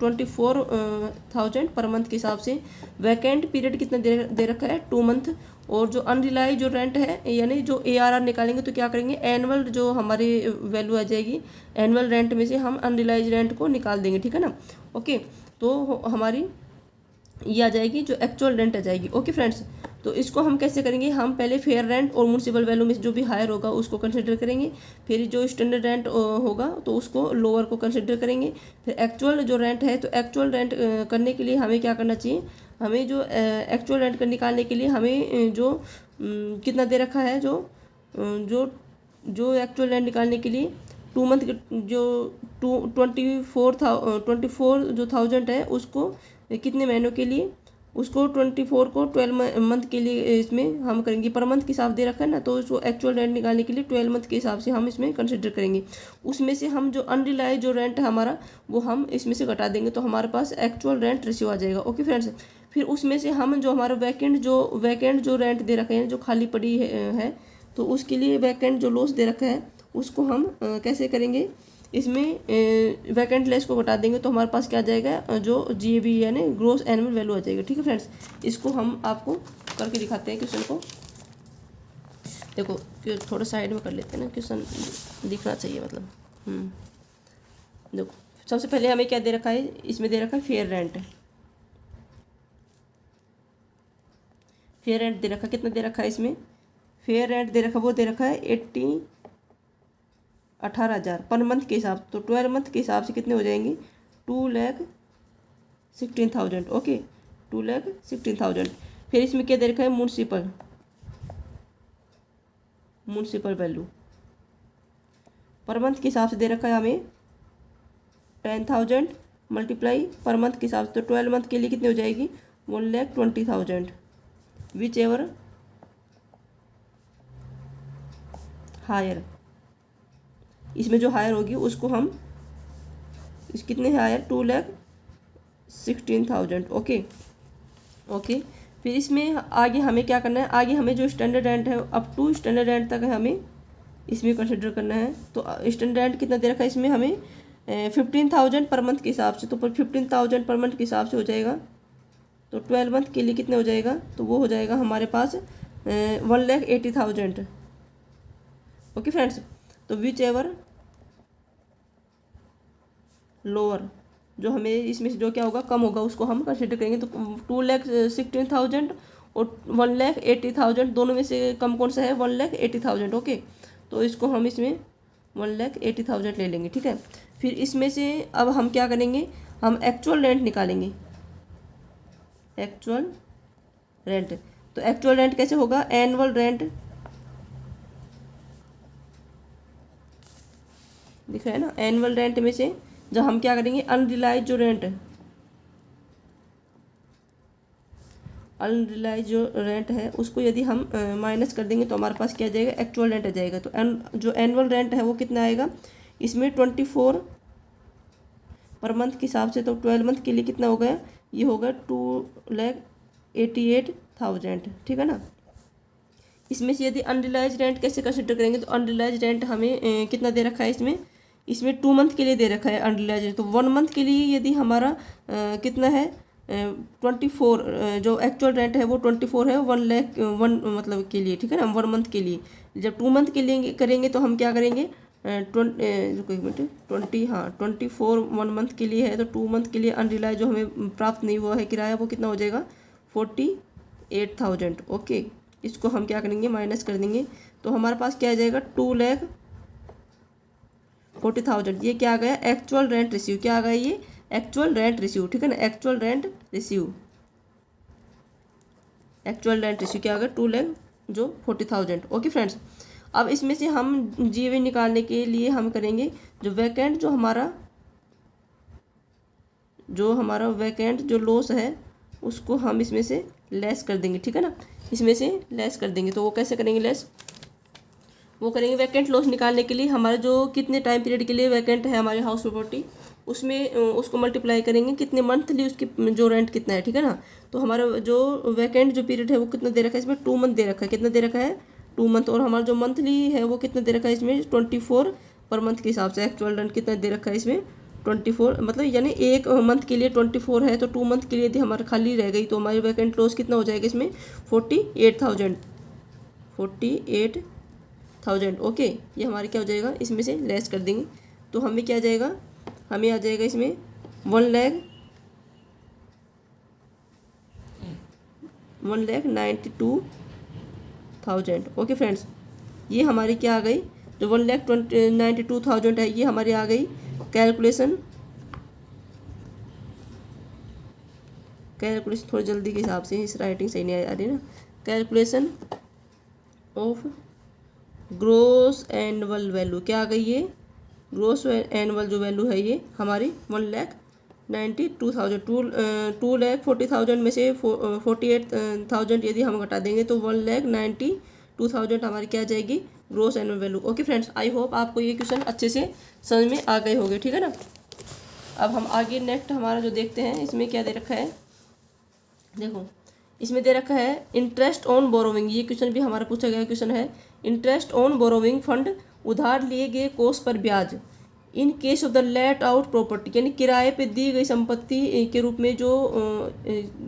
24,000 पर मंथ के हिसाब से। वैकेंट पीरियड कितना दे रखा है, 2 मंथ। और जो अनरिलाइज जो रेंट है, यानी जो ARR निकालेंगे तो क्या करेंगे, एनुअल जो हमारी वैल्यू आ जाएगी, एनुअल रेंट में से हम अनरिलाइज रेंट को निकाल देंगे, ठीक है ना। ओके, तो हमारी ये आ जाएगी जो एक्चुअल रेंट आ जाएगी। ओके फ्रेंड्स, तो इसको हम कैसे करेंगे, हम पहले फेयर रेंट और म्युनिसिपल वैल्यू में जो भी हायर होगा उसको कंसिडर करेंगे। फिर जो स्टैंडर्ड रेंट होगा तो उसको लोअर को कंसिडर करेंगे। फिर एक्चुअल जो रेंट है, तो एक्चुअल रेंट करने के लिए हमें क्या करना चाहिए, हमें जो एक्चुअल रेंट निकालने के लिए हमें जो कितना दे रखा है, जो जो एक्चुअल रेंट निकालने के लिए 2 मंथ जो 24 जो 1000 है उसको कितने महीनों के लिए, उसको 24 को 12 मंथ के लिए इसमें हम करेंगे। पर मंथ के हिसाब दे रखा है ना, तो उसको एक्चुअल रेंट निकालने के लिए 12 मंथ के हिसाब से हम इसमें कंसिडर करेंगे। उसमें से हम जो अनरिलाइज जो रेंट है हमारा, वो हम इसमें से घटा देंगे, तो हमारे पास एक्चुअल रेंट रेशियो आ जाएगा। ओके फ्रेंड्स, फिर उसमें से हम जो हमारा वैकेंट जो रेंट दे रखे हैं, जो खाली पड़ी है, तो उसके लिए वैकेंट जो लॉस दे रखा है उसको हम कैसे करेंगे, इसमें वैकेंट लेस को घटा देंगे, तो हमारे पास क्या आ जाएगा, जो GAV यानी ग्रॉस एनुअल वैल्यू आ जाएगा। ठीक है फ्रेंड्स, इसको हम आपको करके दिखाते हैं क्वेश्चन को। देखो थोड़ा साइड में कर लेते हैं ना, क्वेश्चन दिखना चाहिए मतलब। देखो सबसे पहले हमें क्या दे रखा है, इसमें दे रखा है फेयर रेंट। फेयर रेंट दे रखा, कितना दे रखा है इसमें, फेयर रेंट दे रखा, वो दे रखा है 18,000 पर मंथ के हिसाब। तो 12 मंथ के हिसाब से कितने हो जाएंगे, 2,16,000। ओके, 2,16,000। फिर इसमें क्या दे रखा है, म्युनिसिपल वैल्यू पर मंथ के हिसाब से दे रखा है हमें 10,000 मल्टीप्लाई पर मंथ के हिसाब से, तो 12 मंथ के लिए कितनी हो जाएगी 1,20,000, विच एवर हायर, इसमें जो हायर होगी उसको हम इस कितने हायर 2,16,000। Okay okay. फिर इसमें आगे हमें क्या करना है, आगे हमें जो स्टैंडर्ड रेंट है अप टू स्टैंडर्ड रेंट तक है हमें इसमें कंसिडर करना है। तो स्टैंडर्ड रेंट कितना दे रखा है इसमें हमें 15,000 पर मंथ के हिसाब से, तो 15,000 पर मंथ के हिसाब से हो जाएगा। तो 12 मंथ के लिए कितने हो जाएगा, तो वो हो जाएगा हमारे पास 1,80,000। ओके फ्रेंड्स, तो विच एवर लोअर, जो हमें इसमें से जो क्या होगा कम होगा उसको हम कंसिडर करेंगे। तो 2,16,000 और 1,80,000 दोनों में से कम कौन सा है 1,80,000। ओके, तो इसको हम इसमें 1,80,000 ले लेंगे, ठीक है। फिर इसमें से अब हम क्या करेंगे, हम एक्चुअल रेंट निकालेंगे, एक्चुअल रेंट। तो एक्चुअल रेंट कैसे होगा, एनुअल रेंट दिख रहा है ना, एनुअल रेंट में से जब हम क्या करेंगे अनरिलाइज जो रेंट है, अनरिलाइज जो रेंट है उसको यदि हम माइनस कर देंगे तो हमारे पास क्या आ जाएगा एक्चुअल रेंट आ जाएगा। तो जो एनुअल रेंट है वो कितना आएगा इसमें 24 पर मंथ के हिसाब से। तो 12 मंथ के लिए कितना हो गया, ये होगा 2,88,000, ठीक है ना। इसमें से यदि अनरिलाइज रेंट कैसे कंसिडर करेंगे, तो अनरिलाइज रेंट हमें कितना दे रखा है इसमें 2 मंथ के लिए दे रखा है अनरिलाइज। तो 1 मंथ के लिए यदि हमारा कितना है 24, जो एक्चुअल रेंट है वो 24 है 1 लाख 1 मतलब के लिए, ठीक है ना, 1 मंथ के लिए। जब 2 मंथ के लिए करेंगे तो हम क्या करेंगे 24 1 मंथ के लिए है, तो 2 मंथ के लिए अनरिलाइज जो हमें प्राप्त नहीं हुआ है किराया वो कितना हो जाएगा 48,000। ओके, इसको हम क्या करेंगे माइनस कर देंगे, तो हमारे पास क्या आ जाएगा 2,40,000। ये क्या आ गया एक्चुअल रेंट रिसीव, क्या आ गया ये एक्चुअल रेंट रिसीव, ठीक है ना, actual rent receive, actual rent receive क्या आ गया 2,40,000। ओके फ्रेंड्स, अब इसमें से हम जीवी निकालने के लिए हम करेंगे जो वैकेंट जो हमारा वैकेंट जो लॉस है उसको हम इसमें से लेस कर देंगे, ठीक है ना, इसमें से लेस कर देंगे। तो वो कैसे करेंगे लेस, वो करेंगे वैकेंट लॉस निकालने के लिए हमारा जो कितने टाइम पीरियड के लिए वैकेंट है हमारे हाउस प्रॉपर्टी, उसमें उसको मल्टीप्लाई करेंगे कितने मंथली उसकी जो रेंट कितना है, ठीक है ना। तो हमारा जो वैकेंट जो पीरियड है वो कितना दे रखा है इसमें 2 मंथ दे रखा है, कितना दे रखा है 2 मंथ। और हमारा जो मंथली है वो कितना दे रखा है इसमें 24 पर मंथ के हिसाब से। एक्चुअल रेंट कितना दे रखा है इसमें 24, मतलब यानी 1 मंथ के लिए 24 है, तो 2 मंथ के लिए यदि हमारा खाली रह गई तो हमारी वैकेंट लॉस कितना हो जाएगा इसमें 48,000। ओके, ये हमारे क्या हो जाएगा इसमें से लेस कर देंगे, तो हमें क्या आ जाएगा, हमें आ जाएगा इसमें 1,92,000। ओके फ्रेंड्स, ये हमारी क्या आ गई जो 1,92,000 है, ये हमारी आ गई कैलकुलेशन थोड़ी जल्दी के हिसाब से इस राइटिंग सही नहीं आ रही ना, calculation of gross annual value क्या आ गई, ये ग्रोस एनुअल जो वैल्यू है ये हमारी 1,92,000, 2,40,000 में से 48,000 यदि हम घटा देंगे तो 1,92,000 हमारी क्या आ जाएगी gross annual value. Okay friends, I hope आपको ये क्वेश्चन अच्छे से समझ में आ गए होंगे, ठीक है ना। अब हम आगे नेक्स्ट हमारा जो देखते हैं इसमें क्या दे रखा है, देखो इसमें दे रखा है इंटरेस्ट ऑन बोरोविंग। ये क्वेश्चन भी हमारा पूछा गया क्वेश्चन है, इंटरेस्ट ऑन बोरोविंग फंड, उधार लिए गए कोष पर ब्याज, इन case of the let out property, यानी किराए पे दी गई संपत्ति के रूप में जो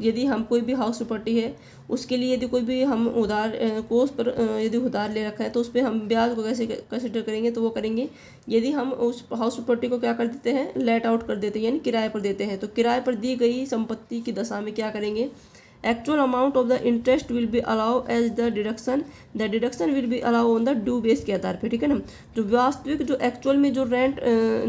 यदि हम कोई भी हाउस प्रॉपर्टी है उसके लिए यदि कोई भी हम उधार कोष पर यदि उधार ले रखा है तो उस पर हम ब्याज को कैसे कंसिडर करेंगे, तो वो करेंगे यदि हम उस हाउस प्रॉपर्टी को क्या कर देते हैं लेट आउट कर देते हैं यानी किराए पर देते हैं, तो किराए पर दी गई संपत्ति की दशा में क्या करेंगे actual amount of the interest will be allow as the deduction will be allow on the due base के आधार पे, ठीक है ना। जो वास्तविक जो एक्चुअल में जो रेंट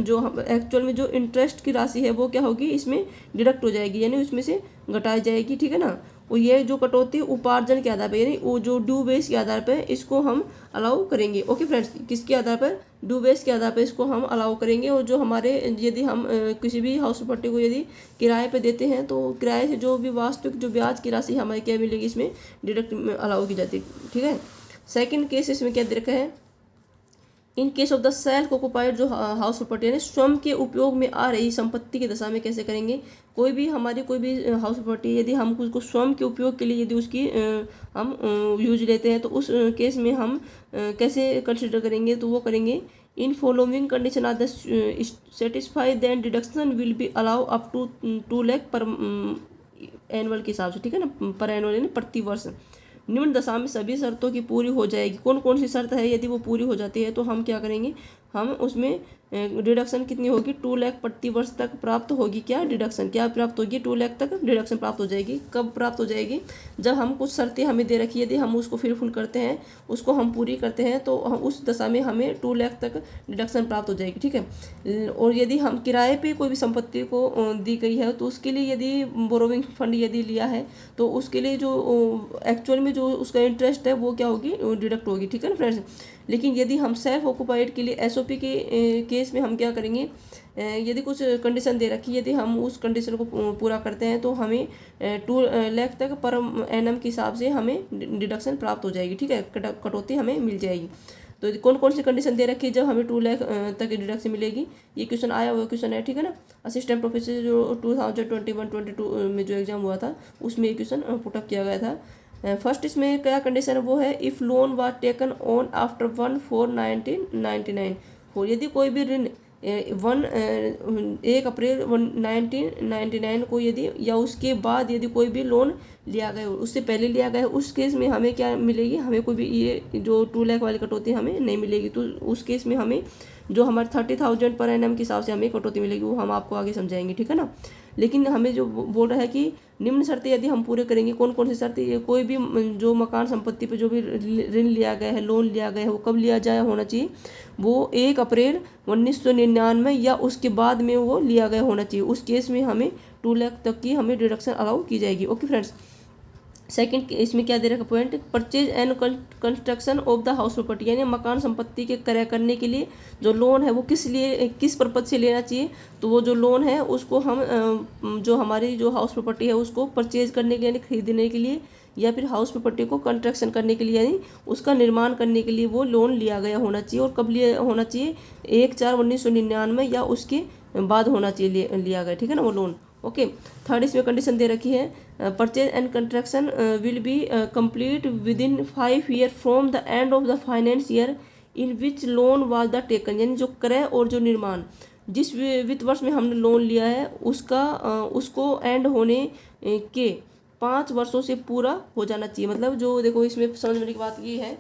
जो एक्चुअल में जो इंटरेस्ट की राशि है वो क्या होगी इसमें डिडक्ट हो जाएगी, यानी उसमें से घटाई जाएगी, ठीक है ना। वो ये जो कटौती उपार्जन के आधार पर, यानी वो जो ड्यू बेस के आधार पर इसको हम अलाउ करेंगे। ओके फ्रेंड्स, किसके आधार पर? ड्यू बेस के आधार पर इसको हम अलाउ करेंगे। और जो हमारे यदि हम किसी भी हाउस प्रॉपर्टी को यदि किराए पे देते हैं तो किराए से जो भी वास्तविक जो ब्याज की राशि हमारे क्या मिलेगी, इसमें डिडक्ट अलाउ की जाती है। ठीक है। सेकंड केस इसमें क्या दे रखा है, इन case of the self occupied जो हाउस प्रॉपर्टी है, स्वयं के उपयोग में आ रही संपत्ति की दशा में कैसे करेंगे। कोई भी हमारी कोई भी हाउस प्रॉपर्टी यदि हम उसको स्वयं के उपयोग के लिए यदि उसकी हम यूज लेते हैं तो उस केस में हम कैसे कंसिडर करेंगे, तो वो करेंगे in following condition are the satisfy then deduction will be allow up to 2 lakh पर एनुअल के हिसाब से। ठीक है ना, पर एनुअल यानी प्रति वर्ष। निम्न दशा में सभी शर्तों की पूरी हो जाएगी। कौन कौन सी शर्त है, यदि वो पूरी हो जाती है तो हम क्या करेंगे, हम उसमें डिडक्शन कितनी होगी, 2 लाख प्रति वर्ष तक प्राप्त होगी। क्या डिडक्शन क्या प्राप्त होगी, 2 लाख तक डिडक्शन प्राप्त हो जाएगी। कब प्राप्त हो जाएगी, जब हम कुछ शर्तें हमें दे रखी, यदि हम उसको फिलफुल करते हैं, उसको हम पूरी करते हैं तो हम उस दशा में हमें 2 लाख तक डिडक्शन प्राप्त हो जाएगी। ठीक है। और यदि हम किराए पे कोई भी संपत्ति को दी गई है तो उसके लिए यदि बोरोविंग फंड यदि लिया है तो उसके लिए जो एक्चुअल में जो उसका इंटरेस्ट है वो क्या होगी, डिडक्ट होगी। ठीक है ना फ्रेंड्स। लेकिन यदि हम सेल्फ ऑक्युपाइड के लिए एसओपी के केस में हम क्या करेंगे, यदि कुछ कंडीशन दे रखी, यदि हम उस कंडीशन को पूरा करते हैं तो हमें 2 लाख तक पर एनम के हिसाब से हमें डिडक्शन प्राप्त हो जाएगी। ठीक है, कटौती हमें मिल जाएगी। तो कौन कौन सी कंडीशन दे रखी है जब हमें 2 लाख तक डिडक्शन मिलेगी, ये क्वेश्चन आया हुआ क्वेश्चन है। ठीक है ना, असिस्टेंट प्रोफेसर जो 2021-22 में जो एग्जाम हुआ था उसमें ये क्वेश्चन पुटअप किया गया था। फर्स्ट इसमें क्या कंडीशन है वो है, if loan was taken on after 1/4/1999। और यदि कोई भी ऋण 1 अप्रैल 1999 को यदि या उसके बाद यदि कोई भी लोन लिया गया, उससे पहले लिया गया, उस केस में हमें क्या मिलेगी, हमें कोई भी ये जो 2 लाख वाली कटौती हमें नहीं मिलेगी। तो उस केस में हमें जो हमारे 30,000 पर एनम के हिसाब से हमें कटौती मिलेगी, वो हम आपको आगे समझाएंगे। ठीक है ना। लेकिन हमें जो बोल रहा है कि निम्न शर्तें यदि हम पूरे करेंगे, कौन कौन सी शर्तें, कोई भी जो मकान संपत्ति पे जो भी ऋण लिया गया है, लोन लिया गया है, वो कब लिया जाए होना चाहिए, वो 1 अप्रैल 1999 या उसके बाद में वो लिया गया होना चाहिए। उस केस में हमें 2 लाख तक की हमें डिडक्शन अलाउ की जाएगी। Okay friends. सेकंड इसमें क्या दे रखा point, purchase and construction of the house property, यानी मकान संपत्ति के क्रय करने के लिए जो लोन है वो किस लिए, किस पर्पज से लेना चाहिए। तो वो जो लोन है उसको हम जो हमारी जो हाउस प्रॉपर्टी है उसको परचेज करने के लिए, यानी खरीदने के लिए, या फिर हाउस प्रॉपर्टी को कंस्ट्रक्शन करने के लिए, यानी उसका निर्माण करने के लिए वो लोन लिया गया होना चाहिए। और कब लिया होना चाहिए, 1/4/1999 या उसके बाद होना चाहिए लिया गया। ठीक है ना, वो लोन। ओके। थर्ड इसमें कंडीशन दे रखी है, purchase and construction will be complete with in 5 year from the end of the finance year in which loan was the taken, यानी जो क्रय और जो निर्माण जिस वित्त वर्ष में हमने लोन लिया है उसका उसको एंड होने के 5 वर्षों से पूरा हो जाना चाहिए। मतलब जो देखो इसमें समझने की बात ये है,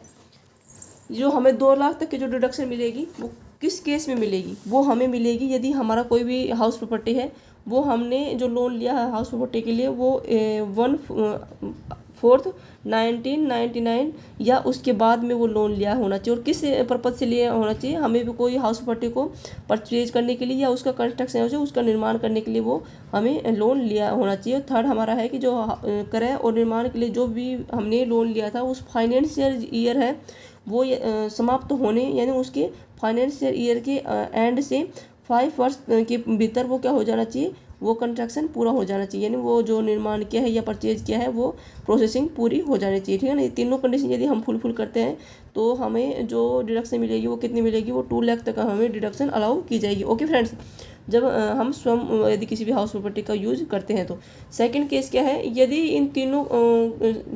जो हमें 2 लाख तक की जो डिडक्शन मिलेगी वो किस केस में मिलेगी, वो हमें मिलेगी यदि हमारा कोई भी हाउस प्रॉपर्टी है, वो हमने जो लोन लिया है हाउस प्रॉपर्टी के लिए वो 1/4/1999 या उसके बाद में वो लोन लिया होना चाहिए। और किस पर्पज से लिया होना चाहिए, हमें भी कोई हाउस प्रॉपर्टी को परचेज करने के लिए या उसका कंस्ट्रक्शन हो, उसका निर्माण करने के लिए वो हमें लोन लिया होना चाहिए। थर्ड हमारा है कि जो क्रय और निर्माण के लिए जो भी हमने लोन लिया था उस फाइनेंशियल ईयर है वो समाप्त होने, यानी उसके फाइनेंशियल ईयर के एंड से 5 वर्ष के भीतर वो क्या हो जाना चाहिए, वो कंस्ट्रक्शन पूरा हो जाना चाहिए, यानी वो जो निर्माण किया है या परचेज किया है वो प्रोसेसिंग पूरी हो जानी चाहिए। ठीक है ना। ये तीनों कंडीशन यदि हम फुलफिल करते हैं तो हमें जो डिडक्शन मिलेगी वो कितनी मिलेगी, वो 2 लाख तक हमें डिडक्शन अलाउ की जाएगी। ओके फ्रेंड्स, जब हम स्वयं यदि किसी भी हाउस प्रॉपर्टी का यूज करते हैं तो। सेकंड केस क्या है, यदि इन तीनों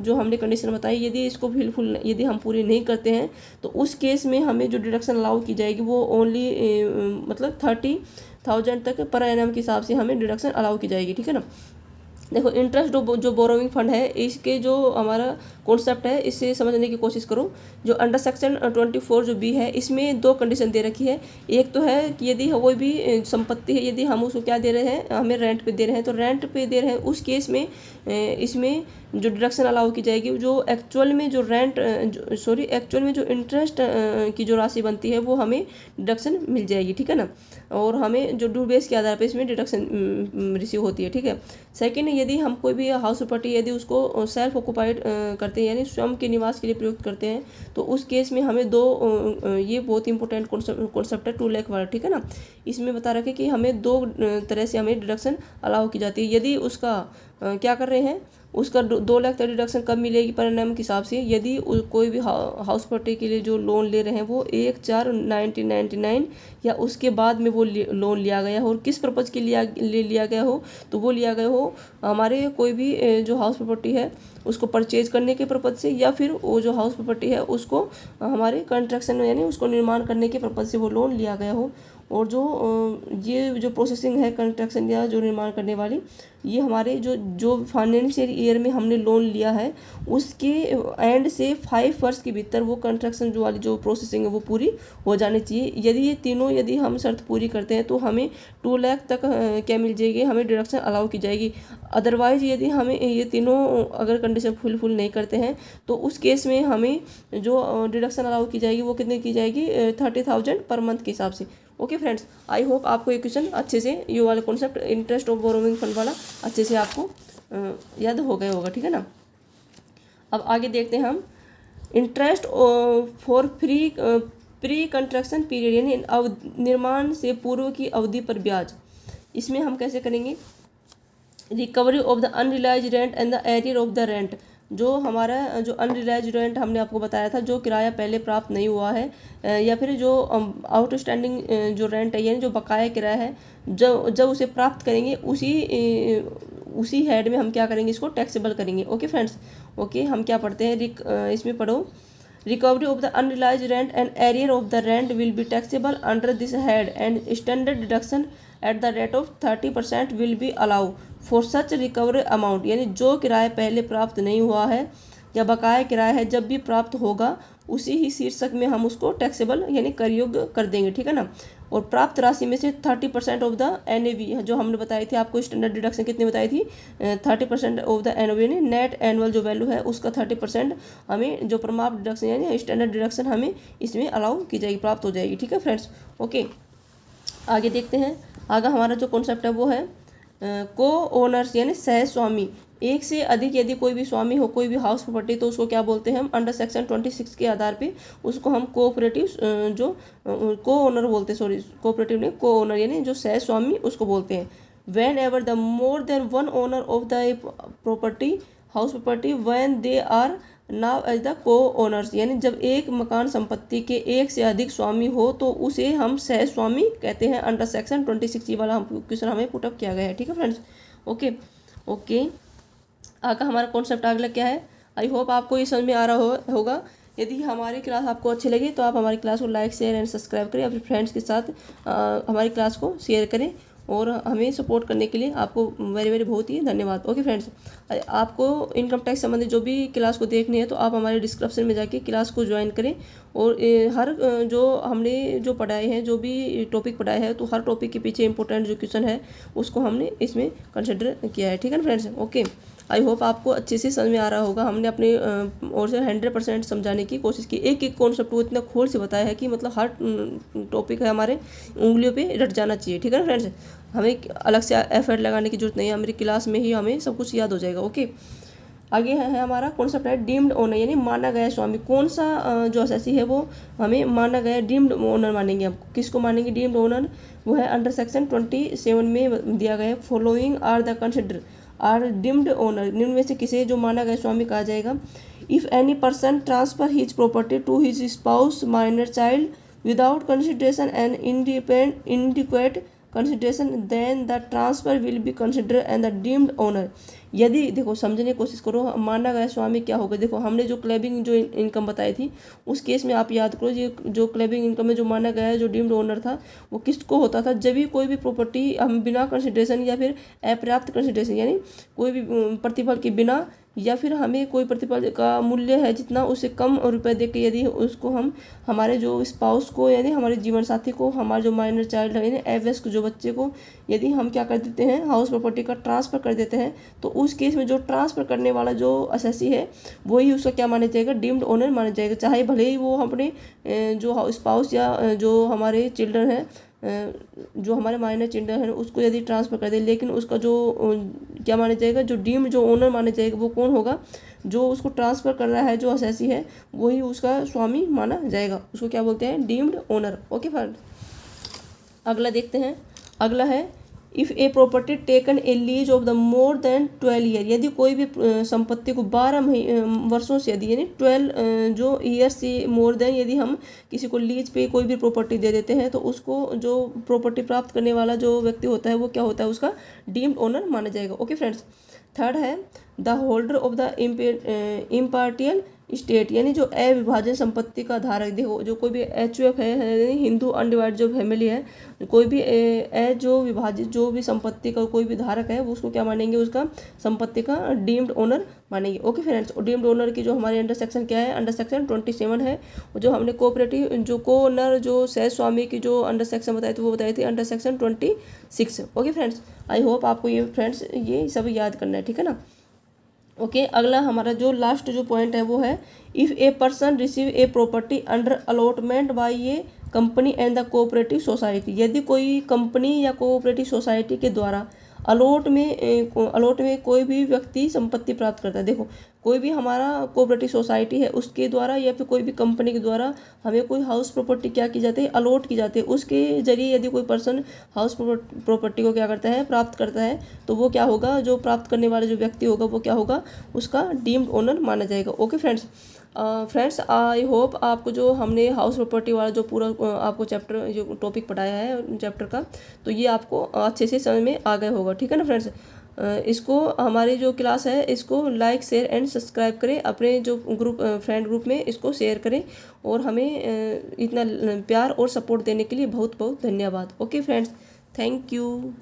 जो हमने कंडीशन बताई यदि इसको फुलफिल यदि हम पूरी नहीं करते हैं तो उस केस में हमें जो डिडक्शन अलाउ की जाएगी वो ओनली मतलब 30,000 तक पर एनम के हिसाब से हमें डिडक्शन अलाउ की जाएगी। ठीक है ना। देखो इंटरेस्ट जो बोरोविंग फंड है इसके जो हमारा कॉन्सेप्ट है इसे समझने की कोशिश करो। जो अंडर सेक्शन 24 जो बी है इसमें 2 कंडीशन दे रखी है। एक तो है कि यदि कोई भी संपत्ति है, यदि हम उसको क्या दे रहे हैं, हमें रेंट पे दे रहे हैं, तो रेंट पे दे रहे हैं उस केस में इसमें जो डिडक्शन अलाउ की जाएगी, जो एक्चुअल में जो एक्चुअल में जो इंटरेस्ट की जो राशि बनती है वो हमें डिडक्शन मिल जाएगी, ठीक है ना। और हमें जो ड्यू बेस के आधार पर इसमें डिडक्शन रिसीव होती है, ठीक है। सेकेंड, यदि हम कोई भी हाउस प्रॉपर्टी यदि उसको सेल्फ ऑक्यूपाइड करते हैं यानी स्वयं के निवास के लिए प्रयुक्त करते हैं, तो उस केस में हमें ये बहुत इंपॉर्टेंट कॉन्सेप्ट है 2 लाख वाला, ठीक है ना। इसमें बता रखे कि हमें 2 तरह से हमें डिडक्शन अलाउ की जाती है। यदि उसका क्या कर रहे हैं, उसका 2 लाख तक डिडक्शन कब मिलेगी पर एनम के हिसाब से, यदि कोई भी हाउस प्रॉपर्टी के लिए जो लोन ले रहे हैं वो 1/4/1999 या उसके बाद में वो लोन लिया गया हो, और किस पर्पज़ के लिए लिया गया हो, तो वो लिया गया हो हमारे कोई भी जो हाउस प्रॉपर्टी है उसको परचेज करने के पर्पज़ से, या फिर वो जो हाउस प्रॉपर्टी है उसको हमारे कंस्ट्रक्शन यानी उसको निर्माण करने के पर्पज़ से वो लोन लिया गया हो। और ये जो प्रोसेसिंग है कंस्ट्रक्शन या जो निर्माण करने वाली, ये हमारे जो फाइनेंशियल ईयर में हमने लोन लिया है उसके एंड से 5 वर्ष के भीतर वो कंस्ट्रक्शन वाली जो प्रोसेसिंग है वो पूरी हो जानी चाहिए। यदि ये तीनों यदि हम शर्त पूरी करते हैं तो हमें 2 लाख तक क्या मिल जाएगी, हमें डिडक्शन अलाउ की जाएगी। अदरवाइज यदि हमें ये तीनों अगर कंडीशन फुलफिल नहीं करते हैं तो उस केस में हमें जो डिडक्शन अलाउ की जाएगी वो कितने की जाएगी, 30,000 पर मंथ के हिसाब से। ओके फ्रेंड्स, आई होप आपको ये क्वेश्चन अच्छे से ये वाला concept interest of borrowing fund वाला अच्छे से आपको याद हो गया होगा, ठीक है ना। अब आगे देखते हैं हम interest for pre construction period यानी निर्माण से पूर्व की अवधि पर ब्याज। इसमें हम कैसे करेंगे, recovery of the unrealised rent and the arrear of the rent. जो हमारा जो अनरिलाइज रेंट हमने आपको बताया था, जो किराया पहले प्राप्त नहीं हुआ है या फिर जो आउटस्टैंडिंग जो रेंट है यानी जो बकाया किराया है, जब उसे प्राप्त करेंगे उसी हेड में हम क्या करेंगे, इसको टैक्सेबल करेंगे। ओके फ्रेंड्स, ओके हम क्या पढ़ते हैं, इसमें पढ़ो, recovery of the unrealised rent and arrear of the rent will be taxable under this head and standard deduction at the rate of 30% will be allow for such recovery amount. यानी जो किराया पहले प्राप्त नहीं हुआ है या बकाया किराया है, जब भी प्राप्त होगा उसी ही शीर्षक में हम उसको टैक्सेबल यानी कर योग्य कर देंगे, ठीक है ना। और प्राप्त राशि में से 30% ऑफ द NAV जो हमने बताई थी आपको, स्टैंडर्ड डिडक्शन कितनी बताई थी, 30% ऑफ द NAV यानी नेट एनुअल जो वैल्यू है उसका 30% हमें जो प्रमाप डिडक्शन यानी स्टैंडर्ड डिडक्शन हमें इसमें अलाउ की जाएगी, प्राप्त हो जाएगी, ठीक है फ्रेंड्स। ओके आगे देखते हैं, आगे हमारा जो कॉन्सेप्ट है वो है को ओनर्स यानी सह स्वामी। एक से अधिक यदि कोई भी स्वामी हो कोई भी हाउस प्रॉपर्टी, तो उसको क्या बोलते हैं हम, अंडर सेक्शन 26 के आधार पे उसको हम कोऑपरेटिव जो को ओनर बोलते हैं, सॉरी कोऑपरेटिव नहीं, को ओनर यानी जो सह स्वामी उसको बोलते हैं। Whenever the more than one owner of the property house property when they are now as the co owners, यानी जब एक मकान संपत्ति के एक से अधिक स्वामी हो तो उसे हम सह स्वामी कहते हैं। अंडर सेक्शन 26 वाला हम क्वेश्चन हमें पुटअप किया गया है, ठीक है फ्रेंड्स। ओके आगे हमारा कॉन्सेप्ट अगला क्या है, आई होप आपको ये समझ में आ रहा होगा। यदि हमारी क्लास आपको अच्छी लगी तो आप हमारी क्लास को लाइक शेयर एंड सब्सक्राइब करें, अपने फ्रेंड्स के साथ हमारी क्लास को शेयर करें और हमें सपोर्ट करने के लिए आपको वेरी वेरी बहुत ही धन्यवाद। ओके फ्रेंड्स, आपको इनकम टैक्स संबंधित जो भी क्लास को देखनी है तो आप हमारे डिस्क्रिप्शन में जाके क्लास को ज्वाइन करें। और हर जो हमने जो पढ़ाए हैं, जो भी टॉपिक पढ़ाए हैं, तो हर टॉपिक के पीछे इंपॉर्टेंट जो क्वेश्चन है उसको हमने इसमें कंसिडर किया है, ठीक है ना फ्रेंड्स। ओके आई होप आपको अच्छे से समझ में आ रहा होगा। हमने अपने ओर से 100% समझाने की कोशिश की, एक एक कॉन्सेप्ट को इतना खोल से बताया है कि मतलब हर टॉपिक है हमारे उंगलियों पे रट जाना चाहिए, ठीक है ना फ्रेंड्स। हमें अलग से एफर्ट लगाने की जरूरत नहीं है, हमारी क्लास में ही हमें सब कुछ याद हो जाएगा। ओके आगे है हमारा कॉन्सेप्ट है डीम्ड ओनर यानी माना गया स्वामी। कौन सा जो असेसी है वो हमें माना गया डीम्ड ओनर मानेंगे। हम किसको मानेंगे डीम्ड ओनर, वो है अंडर सेक्शन 27 में दिया गया है, following are the consider are deemed owner. निम्न में से किसे जो माना गया स्वामी कहा जाएगा, if any person transfer his property to his spouse minor child without consideration and inadequate consideration then the transfer will be consider and the deemed owner. यदि देखो समझने की कोशिश करो, माना गया स्वामी क्या होगा। देखो हमने जो क्लेबिंग जो इनकम बताई थी उस केस में आप याद करो, ये जो क्लेबिंग इनकम में जो माना गया है जो डीम्ड ओनर था वो किसको होता था, जब भी कोई भी प्रॉपर्टी हम बिना कंसिडरेशन या फिर अपर्याप्त कंसिडरेशन यानी कोई भी प्रतिफल के बिना या फिर हमें कोई प्रतिफल का मूल्य है जितना उससे कम रुपए दे के यदि उसको हम हमारे जो स्पाउस को यानी हमारे जीवन साथी को, हमारे जो माइनर चाइल्ड है यानी अवयस्क जो बच्चे को यदि हम क्या कर देते हैं, हाउस प्रॉपर्टी का ट्रांसफ़र कर देते हैं, तो उस केस में जो ट्रांसफ़र करने वाला जो असेसी है वही उसका क्या माना जाएगा, डीम्ड ओनर माना जाएगा। चाहे भले ही वो अपने जो स्पाउस या जो हमारे चिल्ड्रन है, जो हमारे माइनर चिल्ड्रन है उसको यदि ट्रांसफ़र कर दे, लेकिन उसका जो क्या माना जाएगा, जो डीम्ड जो ओनर माना जाएगा वो कौन होगा, जो उसको ट्रांसफ़र कर रहा है जो असेसी है वही उसका स्वामी माना जाएगा। उसको क्या बोलते हैं, डीम्ड ओनर। ओके फ्रेंड, अगला देखते हैं। अगला है if a property taken a lease of the more then 12 year, यदि कोई भी संपत्ति को 12 वर्षों से यदि यानी 12 जो ईयर से मोर देन यदि हम किसी को लीज पे कोई भी प्रॉपर्टी दे देते हैं तो उसको जो प्रॉपर्टी प्राप्त करने वाला जो व्यक्ति होता है वो क्या होता है, उसका डीम्ड ओनर माना जाएगा। ओके फ्रेंड्स, थर्ड है the holder of the impartial state, यानी जो अविभाजन संपत्ति का धारक। देखो जो कोई भी HUF है, हिंदू अनडिवाइडेड जो फैमिली है, कोई भी जो विभाजित जो भी संपत्ति का कोई भी धारक है वो उसको क्या मानेंगे, उसका संपत्ति का डीम्ड ओनर मानेंगे। ओके फ्रेंड्स, डीम्ड ओनर की जो हमारे अंडर सेक्शन क्या है, अंडर सेक्शन 27 है। जो हमने कोऑपरेटिव जो को-ओनर जो सहज स्वामी की जो अंडर सेक्शन बताई थी वो बताई थी under section 26। Okay friends, I hope आपको ये फ्रेंड्स ये सब याद करना है, ठीक है ना। ओके, अगला हमारा जो लास्ट जो पॉइंट है वो है if a person receive a property under allotment by a company and the cooperative society, यदि कोई कंपनी या कोऑपरेटिव सोसाइटी के द्वारा अलॉट में कोई भी व्यक्ति संपत्ति प्राप्त करता है। देखो कोई भी हमारा कोऑपरेटिव सोसाइटी है उसके द्वारा या फिर कोई भी कंपनी के द्वारा हमें कोई हाउस प्रॉपर्टी क्या की जाती है, अलॉट की जाती है। उसके जरिए यदि कोई पर्सन हाउस प्रॉपर्टी को क्या करता है, प्राप्त करता है, तो वो क्या होगा, जो प्राप्त करने वाला जो व्यक्ति होगा वो क्या होगा, उसका डीम्ड ओनर माना जाएगा। ओके फ्रेंड्स, आई होप आपको जो हमने हाउस प्रॉपर्टी वाला जो पूरा आपको चैप्टर जो टॉपिक पढ़ाया है चैप्टर का, तो ये आपको अच्छे से समझ में आ गया होगा, ठीक है ना फ्रेंड्स। इसको हमारी जो क्लास है इसको लाइक शेयर एंड सब्सक्राइब करें, अपने जो फ्रेंड ग्रुप में इसको शेयर करें, और हमें इतना प्यार और सपोर्ट देने के लिए बहुत बहुत धन्यवाद। Okay friends, thank you.